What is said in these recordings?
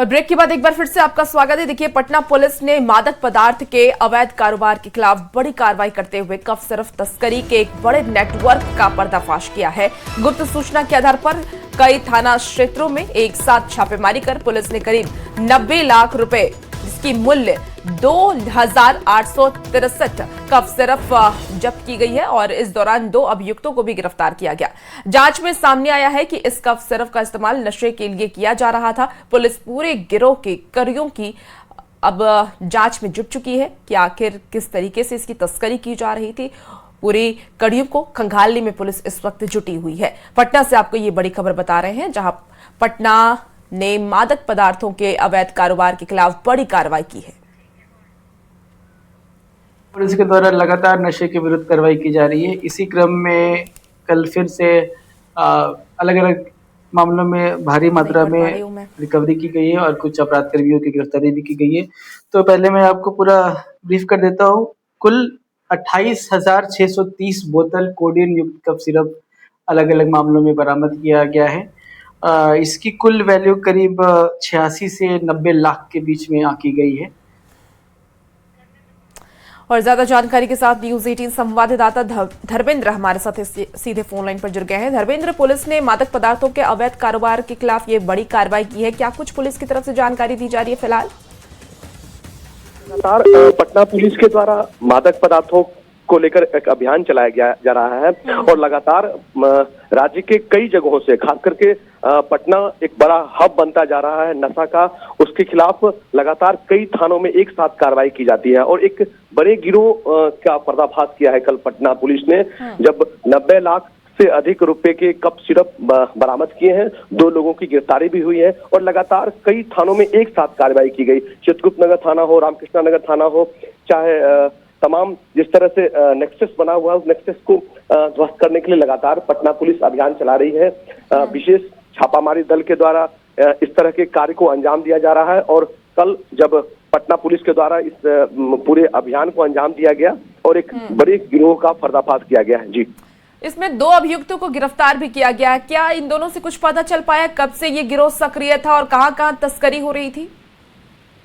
और ब्रेक के बाद एक बार फिर से आपका स्वागत है। देखिए, पटना पुलिस ने मादक पदार्थ के अवैध कारोबार के खिलाफ बड़ी कार्रवाई करते हुए कफ सिरफ तस्करी के एक बड़े नेटवर्क का पर्दाफाश किया है। गुप्त सूचना के आधार पर कई थाना क्षेत्रों में एक साथ छापेमारी कर पुलिस ने करीब 90 लाख रुपए, जिसकी मूल्य 2,863 कफ सिरफ जब्त की गई है और इस दौरान 2 अभियुक्तों को भी गिरफ्तार किया गया। जांच में सामने आया है कि इस कफ सिरफ का इस्तेमाल नशे के लिए किया जा रहा था। पुलिस पूरे गिरोह के कड़ियों की अब जांच में जुट चुकी है कि आखिर किस तरीके से इसकी तस्करी की जा रही थी। पूरी कड़ियों को खंगालने में पुलिस इस वक्त जुटी हुई है। पटना से आपको ये बड़ी खबर बता रहे हैं, जहां पटना ने मादक पदार्थों के अवैध कारोबार के खिलाफ बड़ी कार्रवाई की है। पुलिस के द्वारा लगातार नशे के विरुद्ध कार्रवाई की जा रही है। इसी क्रम में कल फिर से अलग अलग मामलों में भारी मात्रा में रिकवरी की गई है और कुछ अपराध कर्मियों की गिरफ्तारी भी की गई है। तो पहले मैं आपको पूरा ब्रीफ कर देता हूँ। कुल 28,630 बोतल कोडीन युक्त कफ सिरप अलग अलग मामलों में बरामद किया गया है। इसकी कुल वैल्यू करीब 86 से 90 लाख के बीच में आंकी गई है। और ज्यादा जानकारी के साथ न्यूज 18 संवाददाता धर्मेंद्र हमारे साथ सीधे फोन लाइन पर जुड़ गए हैं। धर्मेंद्र, पुलिस ने मादक पदार्थों के अवैध कारोबार के खिलाफ ये बड़ी कार्रवाई की है, क्या कुछ पुलिस की तरफ से जानकारी दी जा रही है फिलहाल? लगातार पटना पुलिस के द्वारा मादक पदार्थों को लेकर एक अभियान चलाया जा रहा है और लगातार राज्य के कई जगहों से, खास करके पटना एक बड़ा हब बनता जा रहा है नशा का। उसके खिलाफ लगातार कई थानों में एक साथ कार्रवाई की जाती है और एक बड़े गिरोह का पर्दाफाश किया है कल पटना पुलिस ने, जब 90 लाख से अधिक रुपए के कप सिरप बरामद किए हैं। 2 लोगों की गिरफ्तारी भी हुई है और लगातार कई थानों में एक साथ कार्रवाई की गई। चित्रगुप्त नगर थाना हो, रामकृष्णा नगर थाना हो, चाहे तमाम जिस तरह से नेक्सस बना हुआ है, उस नेक्सस को ध्वस्त करने के लिए लगातार पटना पुलिस अभियान चला रही है। विशेष छापामारी दल के द्वारा इस तरह के कार्य को अंजाम दिया जा रहा है और कल जब पटना पुलिस के द्वारा इस पूरे अभियान को अंजाम दिया गया और एक बड़े गिरोह का पर्दाफाश किया गया है। जी, इसमें 2 अभियुक्तों को गिरफ्तार भी किया गया है। क्या इन दोनों से कुछ पता चल पाया कब से ये गिरोह सक्रिय था और कहां-कहां तस्करी हो रही थी?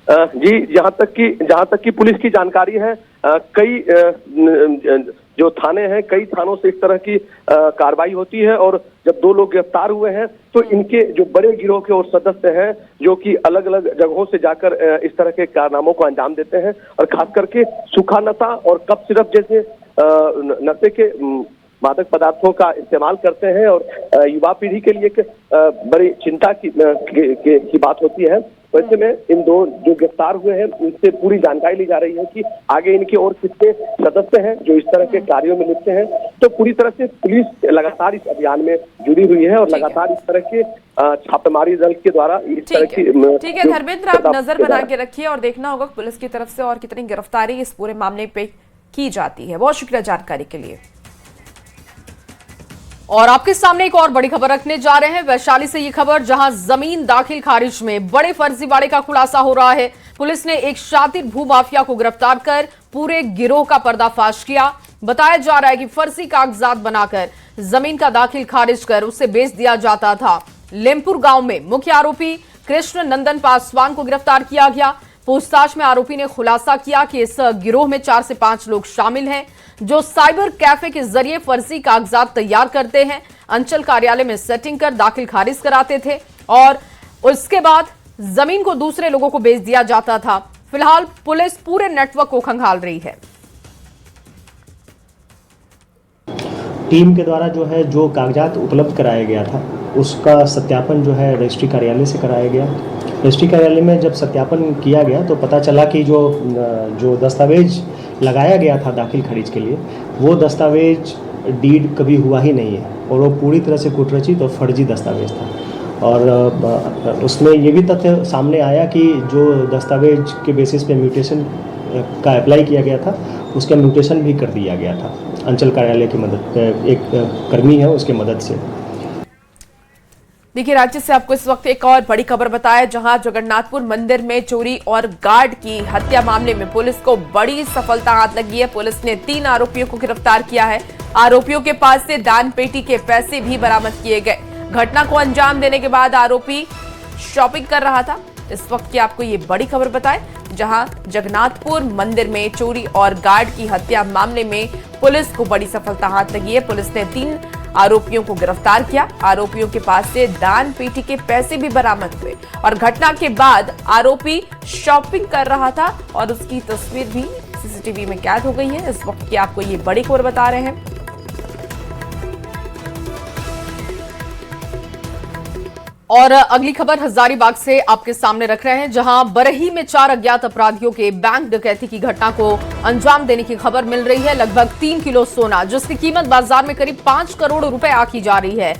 जी, जहां तक की पुलिस की जानकारी है, कई जो थाने हैं, कई थानों से इस तरह की कार्रवाई होती है और जब 2 लोग गिरफ्तार हुए हैं तो इनके जो बड़े गिरोह के और सदस्य हैं जो कि अलग अलग जगहों से जाकर इस तरह के कारनामों को अंजाम देते हैं और खास करके सूखा नशा और कप सिरप जैसे नशे के मादक पदार्थों का इस्तेमाल करते हैं और युवा पीढ़ी के लिए एक बड़ी चिंता की बात होती है। वैसे में इन 2 जो गिरफ्तार हुए हैं उनसे पूरी जानकारी ली जा रही है कि आगे इनके और कितने सदस्य हैं जो इस तरह के कार्यों में लिप्त हैं। तो पूरी तरह से पुलिस लगातार इस अभियान में जुड़ी हुई है और लगातार इस तरह के छापेमारी दल के द्वारा इस तरह की। ठीक है धर्मेंद्र, आप नजर बना के रखिए और देखना होगा पुलिस की तरफ से और कितनी गिरफ्तारी इस पूरे मामले पे की जाती है। बहुत शुक्रिया जानकारी के लिए। और आपके सामने एक और बड़ी खबर रखने जा रहे हैं वैशाली से। ये खबर जहां जमीन दाखिल खारिज में बड़े फर्जीवाड़े का खुलासा हो रहा है। पुलिस ने एक शातिर भूमाफिया को गिरफ्तार कर पूरे गिरोह का पर्दाफाश किया। बताया जा रहा है कि फर्जी कागजात बनाकर जमीन का दाखिल खारिज कर उसे बेच दिया जाता था। लेमपुर गांव में मुख्य आरोपी कृष्ण नंदन पासवान को गिरफ्तार किया गया। पूछताछ में आरोपी ने खुलासा किया कि इस गिरोह में 4 से 5 लोग शामिल हैं जो साइबर कैफे के जरिए फर्जी कागजात तैयार करते हैं, अंचल कार्यालय में सेटिंग कर दाखिल खारिज कराते थे और उसके बाद जमीन को दूसरे लोगों को बेच दिया जाता था। फिलहाल पुलिस पूरे नेटवर्क को खंगाल रही है। टीम के द्वारा जो कागजात उपलब्ध कराया गया था उसका सत्यापन रजिस्ट्री कार्यालय से कराया गया। रजिस्ट्री कार्यालय में जब सत्यापन किया गया तो पता चला कि जो दस्तावेज लगाया गया था दाखिल खारिज के लिए, वो दस्तावेज डीड कभी हुआ ही नहीं है और वो पूरी तरह से कुटरचित और फर्जी दस्तावेज था। और उसमें ये भी तथ्य सामने आया कि जो दस्तावेज के बेसिस पे म्यूटेशन का अप्लाई किया गया था उसका म्यूटेशन भी कर दिया गया था अंचल कार्यालय की मदद, एक कर्मी है उसके मदद से। देखिए, राज्य से आपको इस वक्त एक और बड़ी खबर बताया, जहां जगन्नाथपुर मंदिर में चोरी और गार्ड की हत्या मामले में पुलिस को बड़ी सफलता हाथ लगी है। पुलिस ने 3 आरोपियों को गिरफ्तार किया है। आरोपियों के पास से दान पेटी के पैसे भी बरामद किए गए। घटना को अंजाम देने के बाद आरोपी शॉपिंग कर रहा था इस वक्त की आपको ये बड़ी खबर बताएं, जहां जगन्नाथपुर मंदिर में चोरी और गार्ड की हत्या मामले में पुलिस को बड़ी सफलता हाथ लगी है। पुलिस ने 3 आरोपियों को गिरफ्तार किया। आरोपियों के पास से दान पेटी के पैसे भी बरामद हुए और घटना के बाद आरोपी शॉपिंग कर रहा था और उसकी तस्वीर भी सीसीटीवी में कैद हो गई है। इस वक्त की आपको ये बड़ी खबर बता रहे हैं। और अगली खबर हजारीबाग से आपके सामने रख रहे हैं, जहां बरही में 4 अज्ञात अपराधियों के बैंक डकैती की घटना को अंजाम देने की खबर मिल रही है। लगभग 3 किलो सोना, जिसकी कीमत बाजार में करीब 5 करोड़ रुपए आकी जा रही है,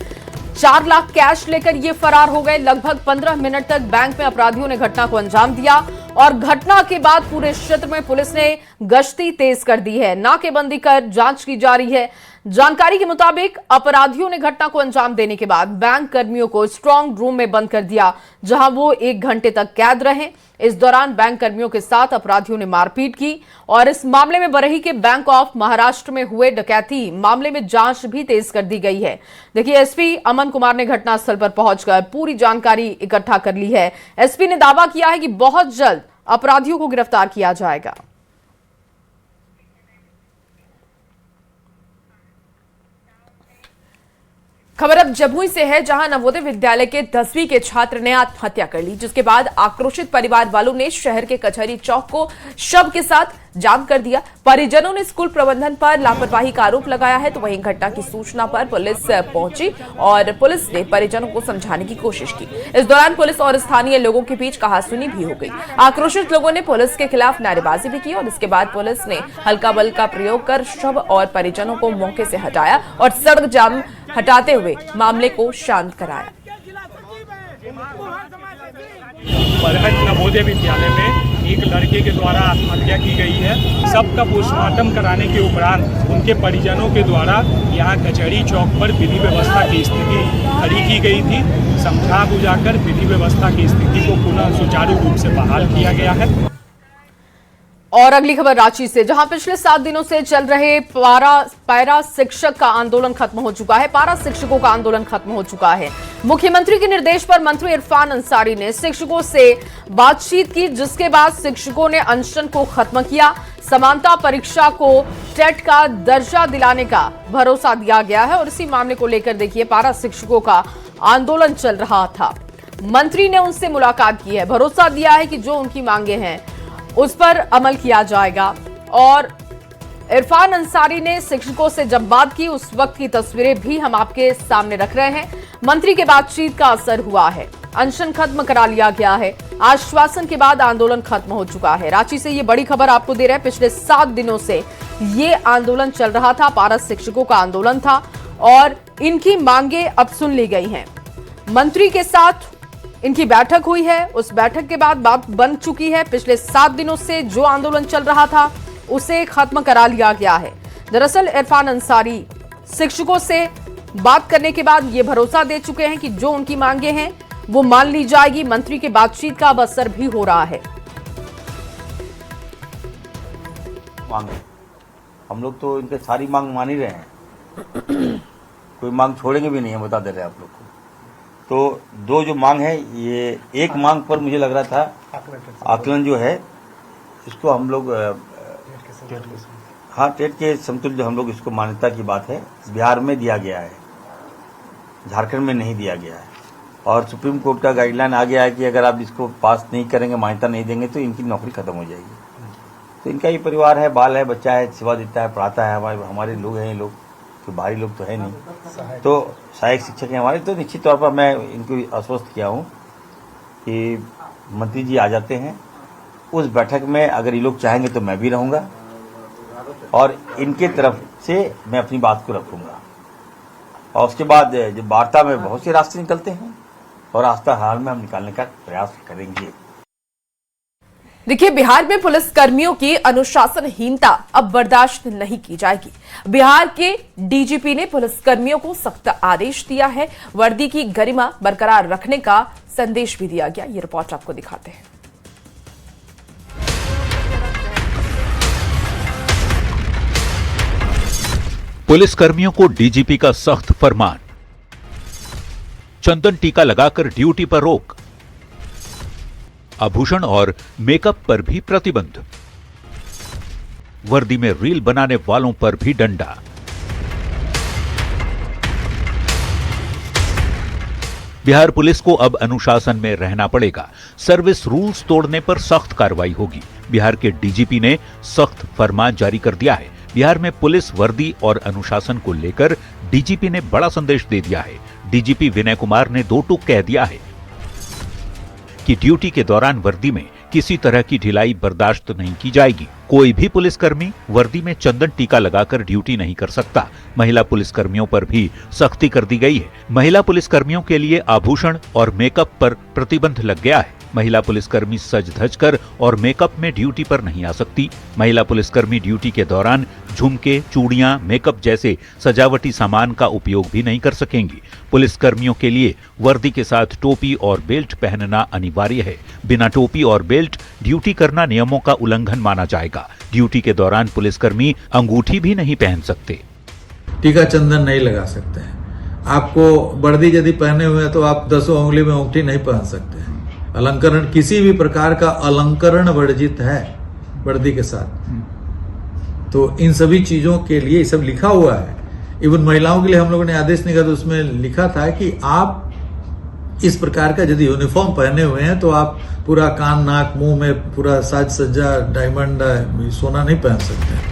4 लाख कैश लेकर ये फरार हो गए। लगभग 15 मिनट तक बैंक में अपराधियों ने घटना को अंजाम दिया और घटना के बाद पूरे क्षेत्र में पुलिस ने गश्ती तेज कर दी है। नाकेबंदी कर जांच की जा रही है। जानकारी के मुताबिक अपराधियों ने घटना को अंजाम देने के बाद बैंक कर्मियों को स्ट्रांग रूम में बंद कर दिया, जहां वो 1 घंटे तक कैद रहे। इस दौरान बैंक कर्मियों के साथ अपराधियों ने मारपीट की और इस मामले में बरही के बैंक ऑफ महाराष्ट्र में हुए डकैती मामले में जांच भी तेज कर दी गई है। देखिए, एसपी अमन कुमार ने घटनास्थल पर पहुंचकर पूरी जानकारी इकट्ठा कर ली है। एसपी ने दावा किया है कि बहुत जल्द अपराधियों को गिरफ्तार किया जाएगा। खबर अब जमुई से है, जहां नवोदय विद्यालय के 10वीं के छात्र ने आत्महत्या कर ली, जिसके बाद आक्रोशित परिवार वालों ने शहर के कचहरी चौक को शव के साथ जाम कर दिया। परिजनों ने स्कूल प्रबंधन पर लापरवाही का आरोप लगाया है, तो वहीं घटना की सूचना पर पुलिस पहुंची और पुलिस ने परिजनों को समझाने की कोशिश की। इस दौरान पुलिस और स्थानीय लोगों के बीच कहासुनी भी हो गई। आक्रोशित लोगों ने पुलिस के खिलाफ नारेबाजी भी की और इसके बाद पुलिस ने हल्का बल का प्रयोग कर शव और परिजनों को मौके से हटाया और सड़क जाम हटाते हुए मामले को शांत कराया। बरहट नवोदय विद्यालय में एक लड़के के द्वारा आत्महत्या की गई है। सबका पोस्टमार्टम कराने के उपरांत उनके परिजनों के द्वारा यहाँ कचहरी चौक पर विधि व्यवस्था की स्थिति खड़ी की गई थी। समझा बुझाकर विधि व्यवस्था की स्थिति को पुनः सुचारू रूप से बहाल किया गया है। और अगली खबर रांची से, जहां पिछले 7 दिनों से चल रहे पैरा शिक्षक का आंदोलन खत्म हो चुका है। पैरा शिक्षकों का आंदोलन खत्म हो चुका है। मुख्यमंत्री के निर्देश पर मंत्री इरफान अंसारी ने शिक्षकों से बातचीत की, जिसके बाद शिक्षकों ने अनशन को खत्म किया। समानता परीक्षा को टेट का दर्जा दिलाने का भरोसा दिया गया है और इसी मामले को लेकर देखिए, पैरा शिक्षकों का आंदोलन चल रहा था। मंत्री ने उनसे मुलाकात की है, भरोसा दिया है कि जो उनकी मांगे हैं उस पर अमल किया जाएगा। और इरफान अंसारी ने शिक्षकों से जब बात की, उस वक्त की तस्वीरें भी हम आपके सामने रख रहे हैं। मंत्री के बातचीत का असर हुआ है, अनशन खत्म करा लिया गया है। आश्वासन के बाद आंदोलन खत्म हो चुका है। रांची से ये बड़ी खबर आपको दे रहे हैं। पिछले 7 दिनों से ये आंदोलन चल रहा था, पैरा शिक्षकों का आंदोलन था और इनकी मांगे अब सुन ली गई हैं। मंत्री के साथ इनकी बैठक हुई है, उस बैठक के बाद बात बन चुकी है। पिछले 7 दिनों से जो आंदोलन चल रहा था उसे खत्म करा लिया गया है। दरअसल इरफान अंसारी शिक्षकों से बात करने के बाद ये भरोसा दे चुके हैं कि जो उनकी मांगे हैं वो मान ली जाएगी। मंत्री की बातचीत का अब असर भी हो रहा है। मांगे हम लोग तो इनके सारी मांग मान ही रहे हैं, कोई मांग छोड़ेंगे भी नहीं, हम बता दे रहे हैं आप लोग को। तो 2 जो मांग है, ये एक मांग पर मुझे लग रहा था आकलन जो है इसको हम लोग हाँ टेट के समतुल्य हम लोग इसको मान्यता की बात है, बिहार में दिया गया है, झारखंड में नहीं दिया गया है। और सुप्रीम कोर्ट का गाइडलाइन आ गया है कि अगर आप इसको पास नहीं करेंगे, मान्यता नहीं देंगे तो इनकी नौकरी खत्म हो जाएगी। तो इनका ही परिवार है, बाल है, बच्चा है, सेवा देता है, पढ़ाता है। हमारे लोग हैं, ये लोग तो भारी लोग तो है नहीं, तो सहायक शिक्षक हैं हमारे। तो निश्चित तौर पर मैं इनको आश्वस्त किया हूँ कि मंत्री जी आ जाते हैं, उस बैठक में अगर ये लोग चाहेंगे तो मैं भी रहूँगा और इनके तरफ से मैं अपनी बात को रखूँगा। और उसके बाद जब वार्ता में बहुत से रास्ते निकलते हैं और रास्ता हाल में हम निकालने का प्रयास करेंगे। देखिए, बिहार में पुलिस कर्मियों की अनुशासनहीनता अब बर्दाश्त नहीं की जाएगी। बिहार के डीजीपी ने पुलिस कर्मियों को सख्त आदेश दिया है। वर्दी की गरिमा बरकरार रखने का संदेश भी दिया गया। ये रिपोर्ट आपको दिखाते हैं। पुलिस कर्मियों को डीजीपी का सख्त फरमान, चंदन टीका लगाकर ड्यूटी पर रोक, आभूषण और मेकअप पर भी प्रतिबंध। वर्दी में रील बनाने वालों पर भी डंडा। बिहार पुलिस को अब अनुशासन में रहना पड़ेगा। सर्विस रूल्स तोड़ने पर सख्त कार्रवाई होगी। बिहार के डीजीपी ने सख्त फरमान जारी कर दिया है। बिहार में पुलिस वर्दी और अनुशासन को लेकर डीजीपी ने बड़ा संदेश दे दिया है। डीजीपी विनय कुमार ने दो टूक कह दिया है कि ड्यूटी के दौरान वर्दी में किसी तरह की ढिलाई बर्दाश्त नहीं की जाएगी। कोई भी पुलिसकर्मी वर्दी में चंदन टीका लगाकर ड्यूटी नहीं कर सकता। महिला पुलिसकर्मियों पर भी सख्ती कर दी गई है। महिला पुलिसकर्मियों के लिए आभूषण और मेकअप पर प्रतिबंध लग गया है। महिला पुलिसकर्मी सज धज कर और मेकअप में ड्यूटी पर नहीं आ सकती। महिला पुलिसकर्मी ड्यूटी के दौरान झुमके, चूड़ियां, मेकअप जैसे सजावटी सामान का उपयोग भी नहीं कर सकेंगी। पुलिसकर्मियों के लिए वर्दी के साथ टोपी और बेल्ट पहनना अनिवार्य है। बिना टोपी और बेल्ट ड्यूटी करना नियमों का उल्लंघन माना जाएगा। ड्यूटी के दौरान पुलिसकर्मी अंगूठी भी नहीं पहन सकते। टीका चंदन नहीं लगा सकते हैं। आपको वर्दी यदि पहने हुए हैं तो आप 10 उंगली में अंगूठी नहीं पहन सकते हैं। अलंकरण, किसी भी प्रकार का अलंकरण वर्जित है वर्दी के साथ। तो इन सभी चीजों के लिए सब लिखा हुआ है। इवन महिलाओं के लिए हम लोगों ने आदेश निकाला तो उसमें लिखा था कि आप इस प्रकार का यदि यूनिफॉर्म पहने हुए हैं तो आप पूरा कान, नाक, मुंह में पूरा साज सज्जा, डायमंड, सोना नहीं पहन सकते।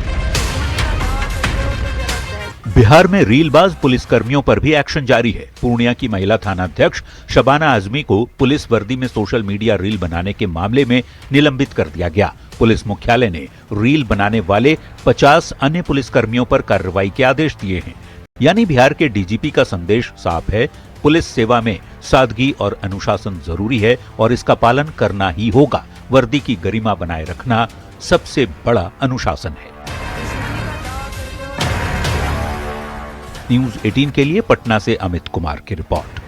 बिहार में रीलबाज पुलिसकर्मियों पर भी एक्शन जारी है। पूर्णिया की महिला थानाध्यक्ष शबाना आजमी को पुलिस वर्दी में सोशल मीडिया रील बनाने के मामले में निलंबित कर दिया गया। पुलिस मुख्यालय ने रील बनाने वाले 50 अन्य पुलिसकर्मियों पर कार्रवाई के आदेश दिए हैं। यानी बिहार के डीजीपी का संदेश साफ है, पुलिस सेवा में सादगी और अनुशासन जरूरी है और इसका पालन करना ही होगा। वर्दी की गरिमा बनाए रखना सबसे बड़ा अनुशासन है। न्यूज 18 के लिए पटना से अमित कुमार की रिपोर्ट।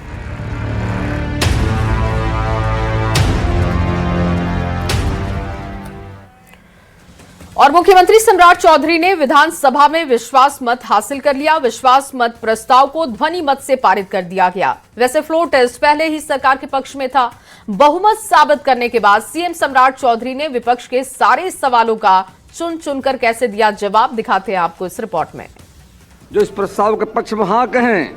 और मुख्यमंत्री सम्राट चौधरी ने विधानसभा में विश्वास मत हासिल कर लिया। विश्वास मत प्रस्ताव को ध्वनि मत से पारित कर दिया गया। वैसे फ्लोर टेस्ट पहले ही सरकार के पक्ष में था। बहुमत साबित करने के बाद सीएम सम्राट चौधरी ने विपक्ष के सारे सवालों का चुन चुनकर कैसे दिया जवाब, दिखाते हैं आपको इस रिपोर्ट में। जो इस प्रस्ताव के पक्ष में हाँ कहें,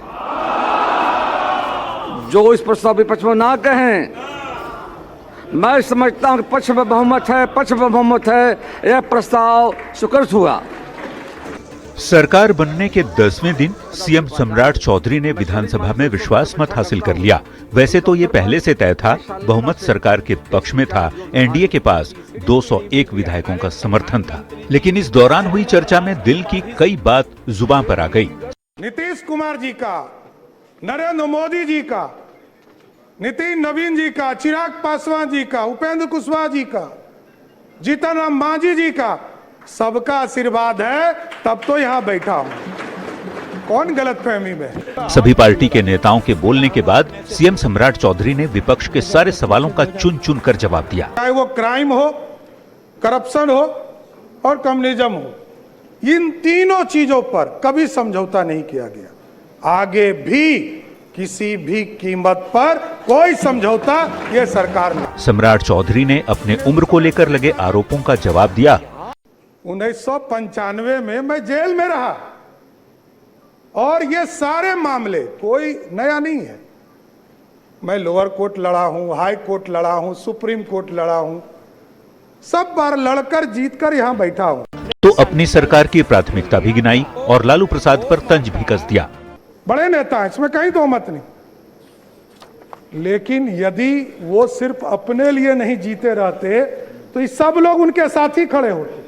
जो इस प्रस्ताव के पक्ष में ना कहें, मैं समझता हूं कि पक्ष में बहुमत है, पक्ष में बहुमत है, यह प्रस्ताव स्वीकृत हुआ। सरकार बनने के 10वें दिन सीएम सम्राट चौधरी ने विधानसभा में विश्वास मत हासिल कर लिया। वैसे तो ये पहले से तय था, बहुमत सरकार के पक्ष में था। एनडीए के पास 201 विधायकों का समर्थन था। लेकिन इस दौरान हुई चर्चा में दिल की कई बात जुबान पर आ गई। नीतीश कुमार जी का, नरेंद्र मोदी जी का, नितिन नवीन जी का, चिराग पासवान जी का, उपेंद्र कुशवाहा जी का, जीतन राम मांझी जी का, सबका आशीर्वाद है तब तो यहाँ बैठा हूं। कौन गलतफहमी में? सभी पार्टी के नेताओं के बोलने के बाद सीएम सम्राट चौधरी ने विपक्ष के सारे सवालों का चुन चुन कर जवाब दिया। चाहे वो क्राइम हो, करप्शन हो और कम्युनिज्म हो, इन तीनों चीजों पर कभी समझौता नहीं किया गया। आगे भी किसी भी कीमत पर कोई समझौता ये सरकार में। सम्राट चौधरी ने अपने उम्र को लेकर लगे आरोपों का जवाब दिया। 1995 में मैं जेल में रहा और ये सारे मामले कोई नया नहीं है। मैं लोअर कोर्ट लड़ा हूं, हाई कोर्ट लड़ा हूं, सुप्रीम कोर्ट लड़ा हूं, सब बार लड़कर जीतकर यहां बैठा हूं। तो अपनी सरकार की प्राथमिकता भी गिनाई और लालू प्रसाद पर तंज भी कस दिया। बड़े नेता हैं, इसमें कहीं दो मत नहीं, लेकिन यदि वो सिर्फ अपने लिए नहीं जीते रहते तो ये सब लोग उनके साथ ही खड़े होते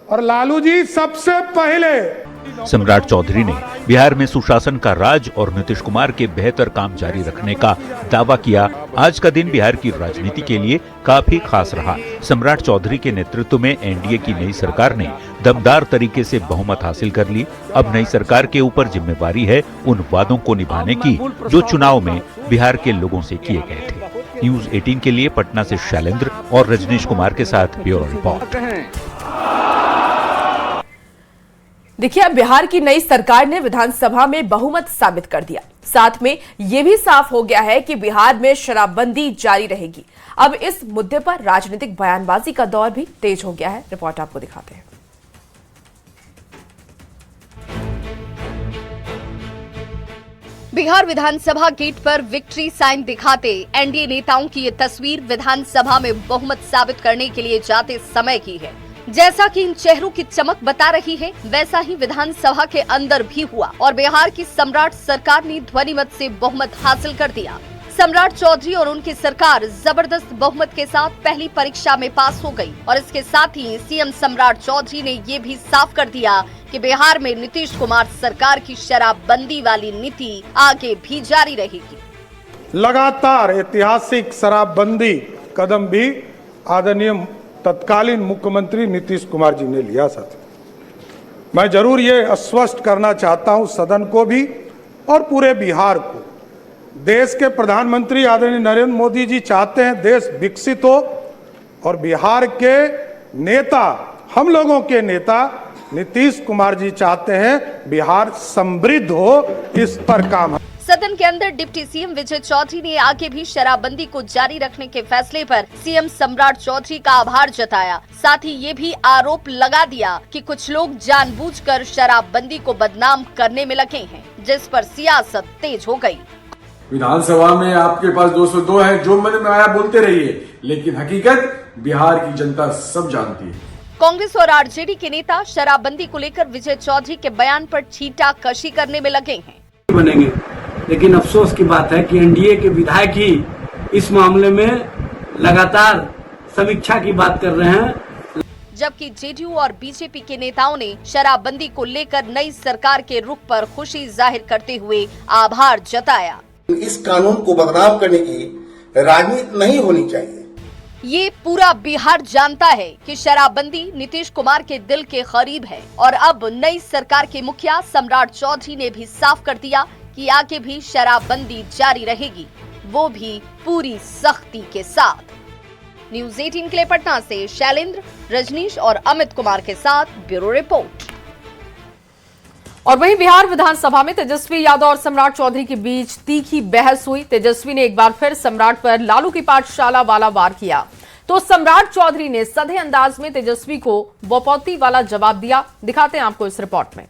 और लालू जी सबसे पहले। सम्राट चौधरी ने बिहार में सुशासन का राज और नीतीश कुमार के बेहतर काम जारी रखने का दावा किया। आज का दिन बिहार की राजनीति के लिए काफी खास रहा। सम्राट चौधरी के नेतृत्व में एनडीए की नई सरकार ने दमदार तरीके से बहुमत हासिल कर ली। अब नई सरकार के ऊपर जिम्मेवारी है उन वादों को निभाने की जो चुनाव में बिहार के लोगों से किए गए थे। न्यूज 18 के लिए पटना से शैलेंद्र और रजनीश कुमार के साथ ब्यूरो रिपोर्ट। देखिए, अब बिहार की नई सरकार ने विधानसभा में बहुमत साबित कर दिया। साथ में यह भी साफ हो गया है कि बिहार में शराबबंदी जारी रहेगी। अब इस मुद्दे पर राजनीतिक बयानबाजी का दौर भी तेज हो गया है। रिपोर्ट आपको दिखाते हैं। बिहार विधानसभा गेट पर विक्ट्री साइन दिखाते एनडीए नेताओं की ये तस्वीर विधानसभा में बहुमत साबित करने के लिए जाते समय की है। जैसा कि इन चेहरों की चमक बता रही है, वैसा ही विधानसभा के अंदर भी हुआ और बिहार की सम्राट सरकार ने ध्वनिमत से बहुमत हासिल कर दिया। सम्राट चौधरी और उनकी सरकार जबरदस्त बहुमत के साथ पहली परीक्षा में पास हो गई और इसके साथ ही सीएम सम्राट चौधरी ने ये भी साफ कर दिया कि बिहार में नीतीश कुमार सरकार की शराबबंदी वाली नीति आगे भी जारी रहेगी। लगातार ऐतिहासिक शराबबंदी कदम भी आदरणीय तत्कालीन मुख्यमंत्री नीतीश कुमार जी ने लिया। साथ मैं जरूर ये आश्वस्त करना चाहता हूं सदन को भी और पूरे बिहार को, देश के प्रधानमंत्री आदरणीय नरेंद्र मोदी जी चाहते हैं देश विकसित हो और बिहार के नेता, हम लोगों के नेता नीतीश कुमार जी चाहते हैं बिहार समृद्ध हो। इस पर काम है। सदन के अंदर डिप्टी सीएम विजय चौधरी ने आगे भी शराबबंदी को जारी रखने के फैसले पर सीएम सम्राट चौधरी का आभार जताया। साथ ही ये भी आरोप लगा दिया कि कुछ लोग जानबूझकर शराबबंदी को बदनाम करने में लगे हैं, जिस पर सियासत तेज हो गई। विधानसभा में आपके पास 202 है, जो मन में आया बोलते रहिए, लेकिन हकीकत बिहार की जनता सब जानती है। कांग्रेस और आरजेडी के नेता शराबबंदी को लेकर विजय चौधरी के बयान पर छींटाकशी करने में लगे हैं। बनेंगे, लेकिन अफसोस की बात है कि एनडीए के विधायक ही इस मामले में लगातार समीक्षा की बात कर रहे हैं, जबकि जेडीयू और बीजेपी के नेताओं ने शराबबंदी को लेकर नई सरकार के रुख पर खुशी जाहिर करते हुए आभार जताया। इस कानून को बदनाम करने की राजनीति नहीं होनी चाहिए। ये पूरा बिहार जानता है कि शराबबंदी नीतीश कुमार के दिल के करीब है और अब नई सरकार के मुखिया सम्राट चौधरी ने भी साफ कर दिया कि आगे भी शराबबंदी जारी रहेगी, वो भी पूरी सख्ती के साथ। न्यूज़ 18 के लिए पटना से शैलेंद्र, रजनीश और अमित कुमार के साथ ब्यूरो रिपोर्ट। और वहीं बिहार विधानसभा में तेजस्वी यादव और सम्राट चौधरी के बीच तीखी बहस हुई। तेजस्वी ने एक बार फिर सम्राट पर लालू की पाठशाला वाला वार किया, तो सम्राट चौधरी ने सधे अंदाज में तेजस्वी को बपौती वाला जवाब दिया। दिखाते हैं आपको इस रिपोर्ट में।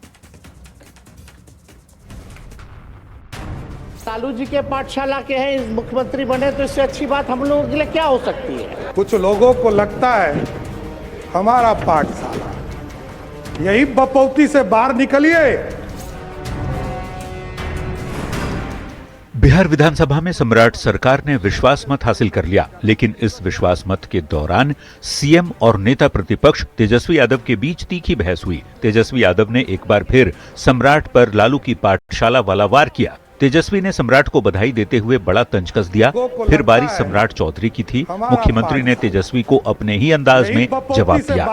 लालू जी के पाठशाला के हैं, मुख्यमंत्री बने तो इससे अच्छी बात हम लोगों के लिए क्या हो सकती है। कुछ लोगों को लगता है हमारा पाठशाला, यही बपौती से बाहर निकलिए। बिहार विधानसभा में सम्राट सरकार ने विश्वास मत हासिल कर लिया, लेकिन इस विश्वास मत के दौरान सीएम और नेता प्रतिपक्ष तेजस्वी यादव के बीच तीखी बहस हुई। तेजस्वी यादव ने एक बार फिर सम्राट पर लालू की पाठशाला वाला वार किया। तेजस्वी ने सम्राट को बधाई देते हुए बड़ा तंज कस दिया। फिर बारी सम्राट चौधरी की थी। मुख्यमंत्री ने तेजस्वी को अपने ही अंदाज में जवाब दिया।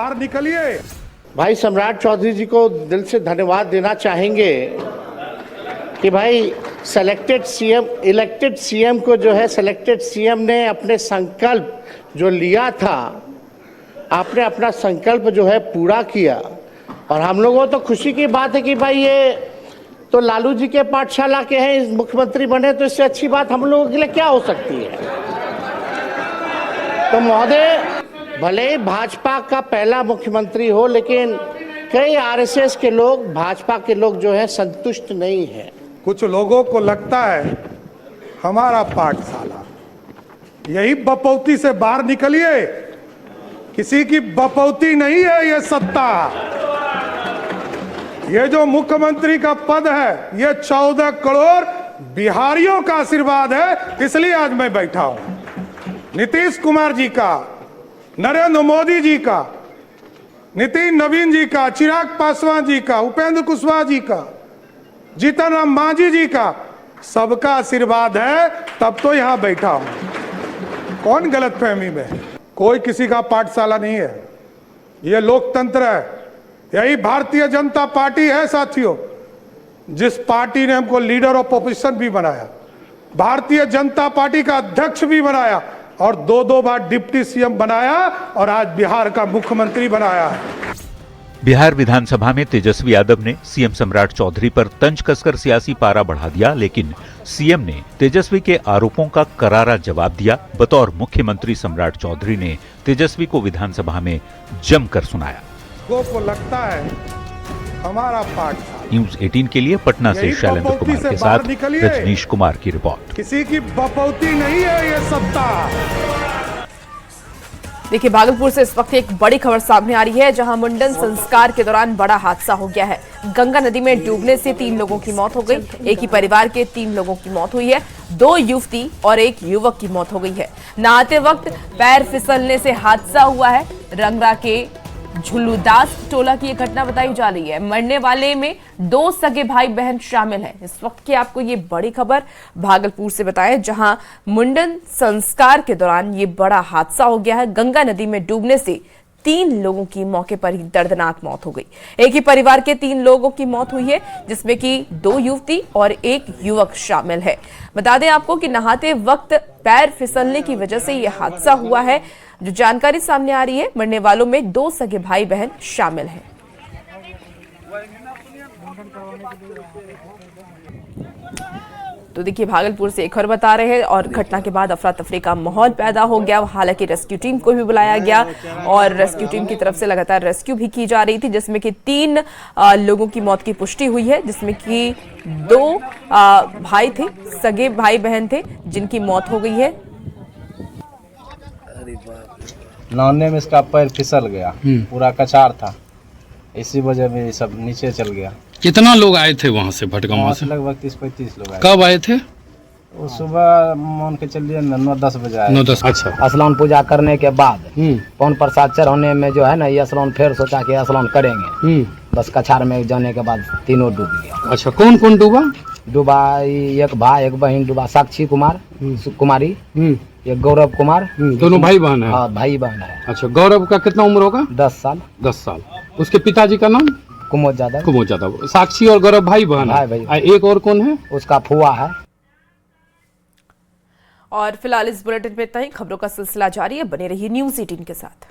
भाई सम्राट चौधरी जी को दिल से धन्यवाद देना चाहेंगे कि भाई सेलेक्टेड सीएम, इलेक्टेड सीएम को जो है सेलेक्टेड सीएम ने अपने संकल्प जो लिया था, आपने अपना संकल्प जो है पूरा किया। और हम लोगों को तो खुशी की बात है कि भाई ये तो लालू जी के पाठशाला के हैं, मुख्यमंत्री बने तो इससे अच्छी बात हम लोगों के लिए क्या हो सकती है। तो महोदय, भले ही भाजपा का पहला मुख्यमंत्री हो, लेकिन कई आरएसएस के लोग, भाजपा के लोग जो है संतुष्ट नहीं है। कुछ लोगों को लगता है हमारा पाठशाला, यही बपौती से बाहर निकलिए। किसी की बपौती नहीं है ये सत्ता। ये जो मुख्यमंत्री का पद है, ये 14 करोड़ बिहारियों का आशीर्वाद है, इसलिए आज मैं बैठा हूं। नीतीश कुमार जी का, नरेंद्र मोदी जी का, नितिन नवीन जी का, चिराग पासवान जी का, उपेंद्र कुशवाहा जी का, जीतन राम मांझी जी का, सबका आशीर्वाद है, तब तो यहां बैठा हूं। कौन गलतफहमी में है? कोई किसी का पाठशाला नहीं है, ये लोकतंत्र है। यही भारतीय जनता पार्टी है साथियों, जिस पार्टी ने हमको लीडर ऑफ ऑपोजिशन भी बनाया, भारतीय जनता पार्टी का अध्यक्ष भी बनाया और 2-2 बार डिप्टी सीएम बनाया और आज बिहार का मुख्यमंत्री बनाया है। बिहार विधानसभा में तेजस्वी यादव ने सीएम सम्राट चौधरी पर तंज कसकर सियासी पारा बढ़ा दिया, लेकिन सीएम ने तेजस्वी के आरोपों का करारा जवाब दिया। बतौर मुख्यमंत्री सम्राट चौधरी ने तेजस्वी को विधानसभा में जमकर सुनाया। को लगता है हमारा पार्ट था। न्यूज 18 के लिए पटना से शैलेंद्र कुमार के साथ रजनीश कुमार की रिपोर्ट। किसी की बपौती नहीं है ये सत्ता। देखिए, भागलपुर से इस वक्त एक बड़ी खबर सामने आ रही है, जहां मुंडन संस्कार के दौरान बड़ा हादसा हो गया है। गंगा नदी में डूबने से 3 लोगों की मौत हो गई। एक ही परिवार के 3 लोगों की मौत हुई है। 2 युवती और 1 युवक की मौत हो गई है। नहाते वक्त पैर फिसलने से हादसा हुआ है। रंगरा के झुल्लूदास टोला की ये घटना बताई जा रही है। मरने वाले में 2 सगे भाई बहन शामिल हैं। इस वक्त की आपको ये बड़ी खबर भागलपुर से बताएं, जहां मुंडन संस्कार के दौरान ये बड़ा हादसा हो गया है। गंगा नदी में डूबने से 3 लोगों की मौके पर ही दर्दनाक मौत हो गई। एक ही परिवार के 3 लोगों की मौत हुई है, जिसमें कि 2 युवती और 1 युवक शामिल है। बता दें आपको कि नहाते वक्त पैर फिसलने की वजह से यह हादसा हुआ है। जो जानकारी सामने आ रही है, मरने वालों में 2 सगे भाई बहन शामिल हैं। तो देखिए, भागलपुर से एक और बता रहे हैं, और घटना के बाद अफरा तफरी का माहौल पैदा हो गया। हालांकि रेस्क्यू टीम को भी बुलाया गया और रेस्क्यू टीम की तरफ से लगातार रेस्क्यू भी की जा रही थी, जिसमें कि 3 लोगों की मौत की पुष्टि हुई है, जिसमें कि 2 भाई थे, सगे भाई बहन थे, जिनकी मौत हो गई है। नहाने में इसका पैर फिसल गया, पूरा कचार था, इसी वजह में ये सब नीचे चल गया। कितना लोग आए थे वहाँ से भटगांव से? लगभग 30-35 लोग आए। कब आए थे? वो सुबह मान के चलिए 9-10 बजे आए। 9-10। अच्छा। स्नान पूजा करने के बाद पौन प्रसाद चढ़ाने में जो है ना, ये स्नान फिर सोचा कि स्नान करेंगे। बस कछार में जाने के बाद तीनों डूब गया। अच्छा, कौन कौन डूबा? एक भाई एक बहन डूबा, साक्षी कुमारी, एक गौरव कुमार। दोनों भाई बहन है? हाँ, भाई बहन है। अच्छा, गौरव का कितना उम्र होगा? 10 साल। 10 साल। उसके पिताजी का नाम? कुमोद यादव। कुमोद यादव। साक्षी और गौरव भाई बहन है? भाई। एक और कौन है? उसका फुआ है। और फिलहाल इस बुलेटिन में इतना ही। खबरों का सिलसिला जारी है, बने रहिए न्यूज़ 18 के साथ।